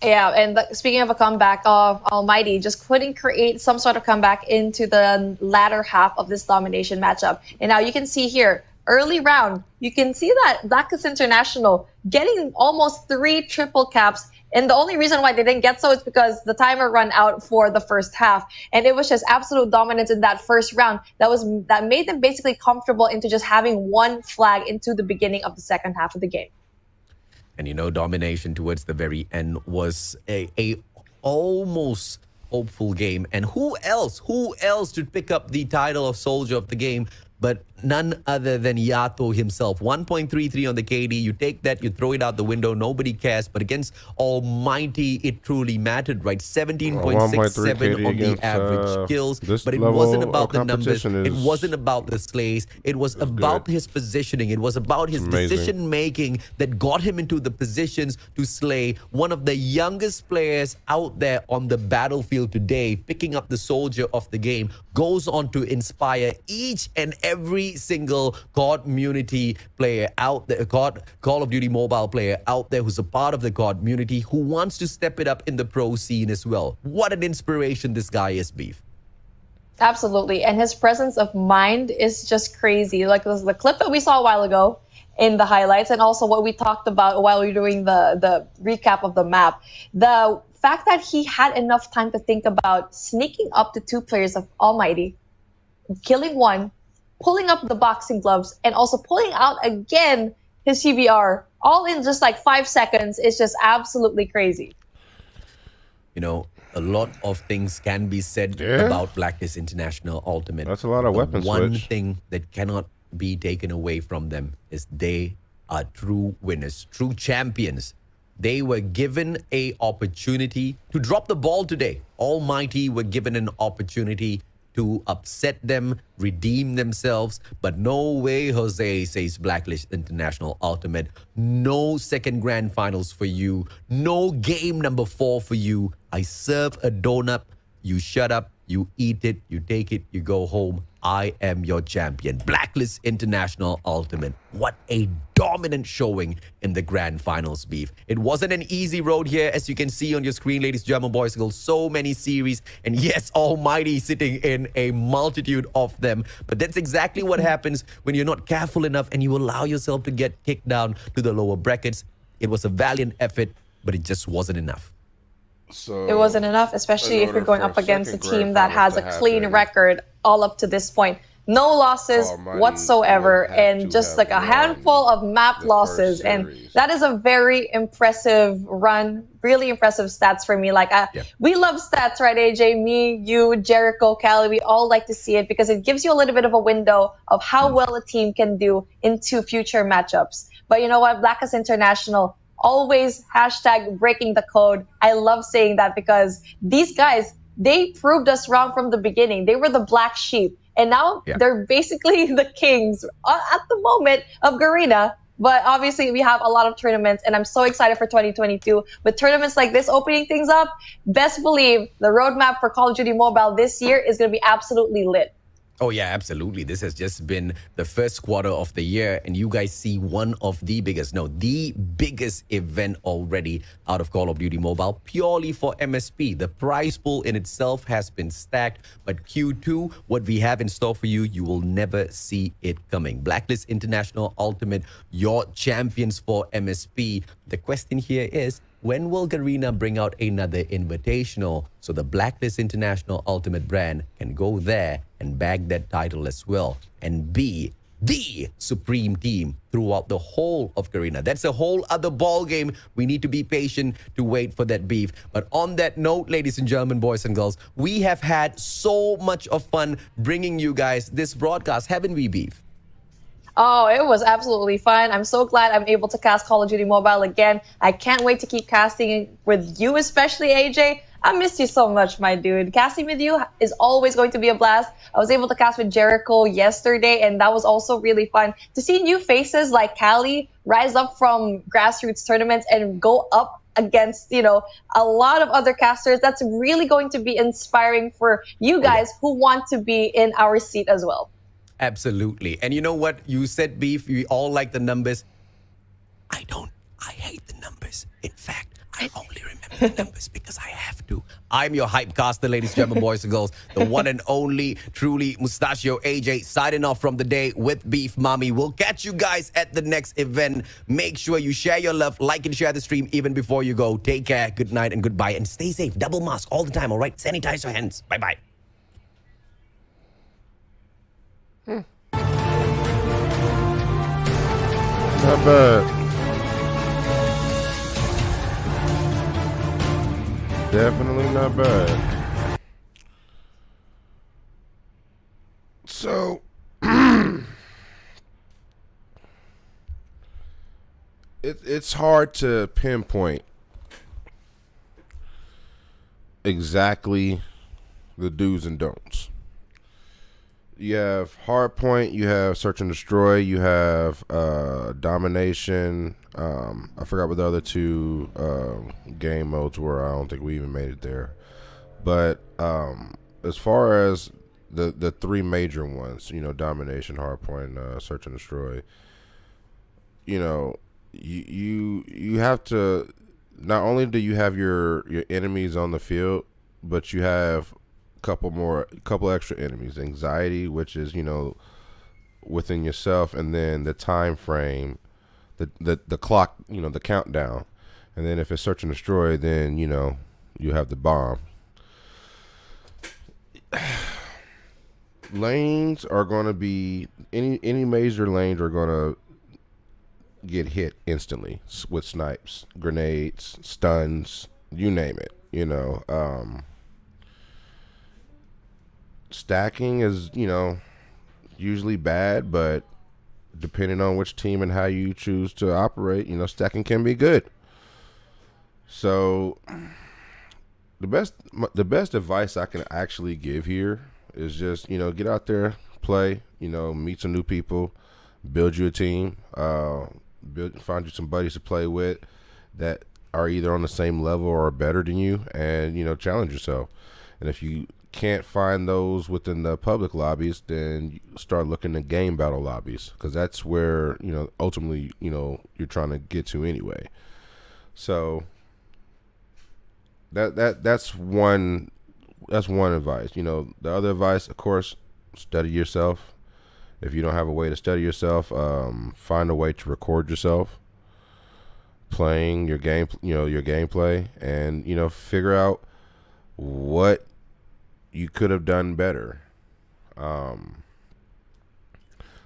Yeah, and speaking of a comeback of Almighty, just couldn't create some sort of comeback into the latter half of this domination matchup. And now you can see here, early round, you can see that Blacklist International getting almost 3 triple caps. And the only reason why they didn't get so is because the timer ran out for the first half. And it was just absolute dominance in that first round that made them basically comfortable into just having one flag into the beginning of the second half of the game. And you know, domination towards the very end was a almost hopeful game. And who else should pick up the title of Soldier of the Game but none other than Yato himself. 1.33 on the KD. You take that, you throw it out the window. Nobody cares. But against Almighty, it truly mattered, right? 17.67 on the average kills. But it wasn't about the numbers. It wasn't about the slays. It was about his positioning. It was about his decision-making that got him into the positions to slay one of the youngest players out there on the battlefield today, picking up the Soldier of the Game, goes on to inspire each and every single COD community player out there, Call of Duty Mobile player out there who's a part of the COD community, who wants to step it up in the pro scene as well. What an inspiration this guy is, Beef. Absolutely. And his presence of mind is just crazy. Like the clip that we saw a while ago in the highlights, and also what we talked about while we were doing the recap of the map. The fact that he had enough time to think about sneaking up to 2 players of Almighty, killing one, pulling up the boxing gloves, and also pulling out again his CBR, all in just like 5 seconds, is just absolutely crazy. You know, a lot of things can be said about Blacklist International Ultimate. That's a lot of weapons. One thing that cannot be taken away from them is they are true winners, true champions. They were given an opportunity to drop the ball today. Almighty were given an opportunity to upset them, redeem themselves. But no way, Jose, says Blacklist International Ultimate. No second grand finals for you. No game number 4 for you. I serve a donut. You shut up. You eat it. You take it. You go home. I am your champion. Blacklist International Ultimate. What a dominant showing in the grand finals, Beef. It wasn't an easy road here, as you can see on your screen, ladies, German boys, girls. So many series, and yes, Almighty sitting in a multitude of them. But that's exactly what happens when you're not careful enough and you allow yourself to get kicked down to the lower brackets. It was a valiant effort, but it just wasn't enough. So it wasn't enough, especially if you're going up against a team that has a clean record all up to this point. No losses whatsoever, and just like a handful of map losses. And that is a very impressive run, really impressive stats for me. Like, we love stats, right, AJ? Me, you, Jericho, Callie, we all like to see it because it gives you a little bit of a window of how well a team can do into future matchups. But you know what? Blacklist International, always hashtag breaking the code. I love saying that because these guys, they proved us wrong from the beginning. They were the black sheep. And now they're basically the kings at the moment of Garena. But obviously, we have a lot of tournaments, and I'm so excited for 2022. With tournaments like this opening things up, best believe the roadmap for Call of Duty Mobile this year is going to be absolutely lit. Oh, yeah, absolutely. This has just been the first quarter of the year, and you guys see one of the biggest, the biggest event already out of Call of Duty Mobile, purely for MSP. The prize pool in itself has been stacked, but Q2, what we have in store for you, you will never see it coming. Blacklist International Ultimate, your champions for MSP. The question here is, when will Garena bring out another invitational so the Blacklist International Ultimate brand can go there and bag that title as well and be the supreme team throughout the whole of Garena? That's a whole other ball game. We need to be patient to wait for that, Beef. But on that note, ladies and gentlemen, boys and girls, we have had so much of fun bringing you guys this broadcast, haven't we, Beef? Oh, it was absolutely fun. I'm so glad I'm able to cast Call of Duty Mobile again. I can't wait to keep casting with you, especially AJ. I miss you so much, my dude. Casting with you is always going to be a blast. I was able to cast with Jericho yesterday, and that was also really fun. To see new faces like Callie rise up from grassroots tournaments and go up against, a lot of other casters, that's really going to be inspiring for you guys who want to be in our seat as well. Absolutely. And you know what? You said, Beef, we all like the numbers. I don't. I hate the numbers. In fact, I only remember the numbers because I have to. I'm your hype caster, ladies, gentlemen, boys and girls. The one and only, truly, Mustachio AJ, signing off from the day with Beef Mommy. We'll catch you guys at the next event. Make sure you share your love, like and share the stream even before you go. Take care, good night, and goodbye. And stay safe. Double mask all the time, all right? Sanitize your hands. Bye-bye. Not bad. Definitely not bad. So, it's hard to pinpoint exactly the do's and don'ts. You have Hardpoint, you have Search and Destroy, you have Domination. I forgot what the other two game modes were. I don't think we even made it there. But as far as the three major ones, Domination, Hardpoint, Search and Destroy, you have to, not only do you have your enemies on the field, but you have couple extra enemies. Anxiety, which is within yourself, and then the time frame, the clock, the countdown, and then if it's Search and Destroy, then you have the bomb. Lanes are going to be any major lanes are going to get hit instantly with snipes, grenades, stuns, you name it. Stacking is, usually bad, but depending on which team and how you choose to operate, stacking can be good. So the best advice I can actually give here is just, get out there, play, meet some new people, build you a team, find you some buddies to play with that are either on the same level or better than you, and, challenge yourself. And if you can't find those within the public lobbies, then you start looking at game battle lobbies, because that's where, ultimately, you're trying to get to anyway. So that's one advice. The other advice, of course, study yourself. If you don't have a way to study yourself, find a way to record yourself playing your game, your gameplay, and figure out what you could have done better.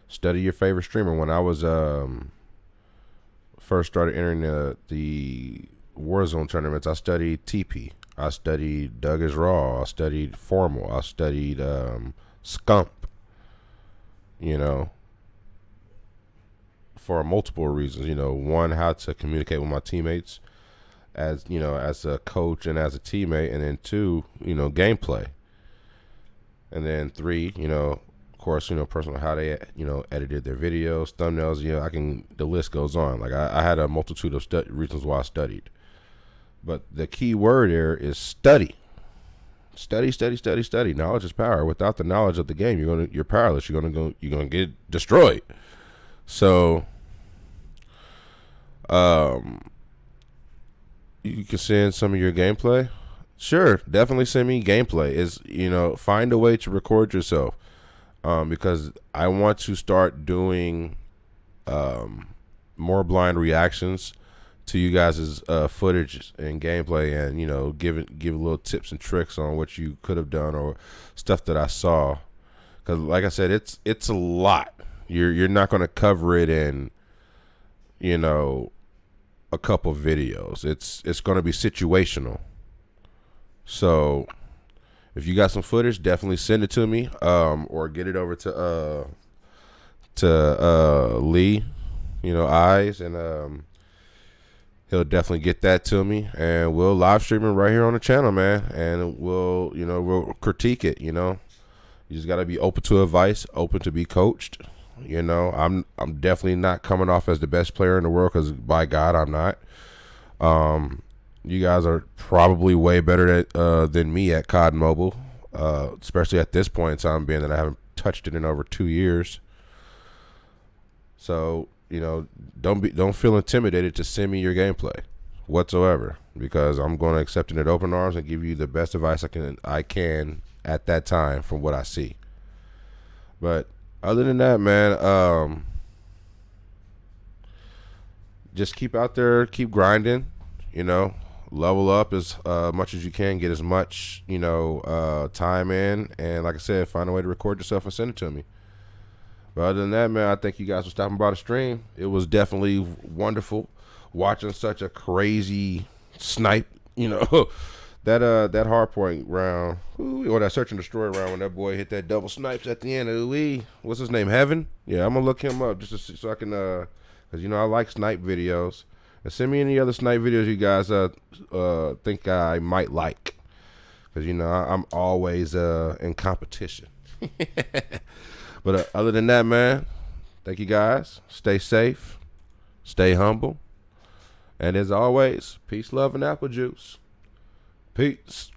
Study your favorite streamer. When I was first started entering the Warzone tournaments, I studied TP. I studied Doug is Raw. I studied Formal. I studied Scump. For multiple reasons. One, how to communicate with my teammates as a coach and as a teammate, and then two, gameplay. And then three, of course, personal, how they edited their videos, thumbnails. The list goes on. Like I had a multitude of reasons why I studied. But the key word there is study. Study. Knowledge is power. Without the knowledge of the game, you're powerless. You're gonna get destroyed. So, you can send some of your gameplay. Sure, definitely send me gameplay. Find a way to record yourself, because I want to start doing more blind reactions to you guys' footage and gameplay, and give little tips and tricks on what you could have done or stuff that I saw. Because like I said, it's a lot. You're not going to cover it in a couple videos. It's going to be situational. So if you got some footage, definitely send it to me, or get it over to Lee, Eyes, and he'll definitely get that to me, and we'll live stream it right here on the channel, man. And we'll critique it. You just got to be open to advice, open to be coached. I'm definitely not coming off as the best player in the world, because by God, I'm not. You guys are probably way better than me at COD Mobile, especially at this point in time, being that I haven't touched it in over 2 years. So, don't feel intimidated to send me your gameplay whatsoever, because I'm going to accept it in open arms and give you the best advice I can at that time from what I see. But other than that, man, just keep out there, keep grinding, level up as much as you can, get as much, time in, and like I said, find a way to record yourself and send it to me. But other than that, man, I thank you guys for stopping by the stream. It was definitely wonderful watching such a crazy snipe, that hardpoint round, or that search and destroy round, when that boy hit that double snipes at the end of what's his name, Heaven? Yeah, I'm gonna look him up just to see, so I can, because I like snipe videos. And send me any other snipe videos you guys think I might like, because I'm always in competition. But other than that, man, thank you guys. Stay safe, stay humble, and as always, peace, love, and apple juice. Peace.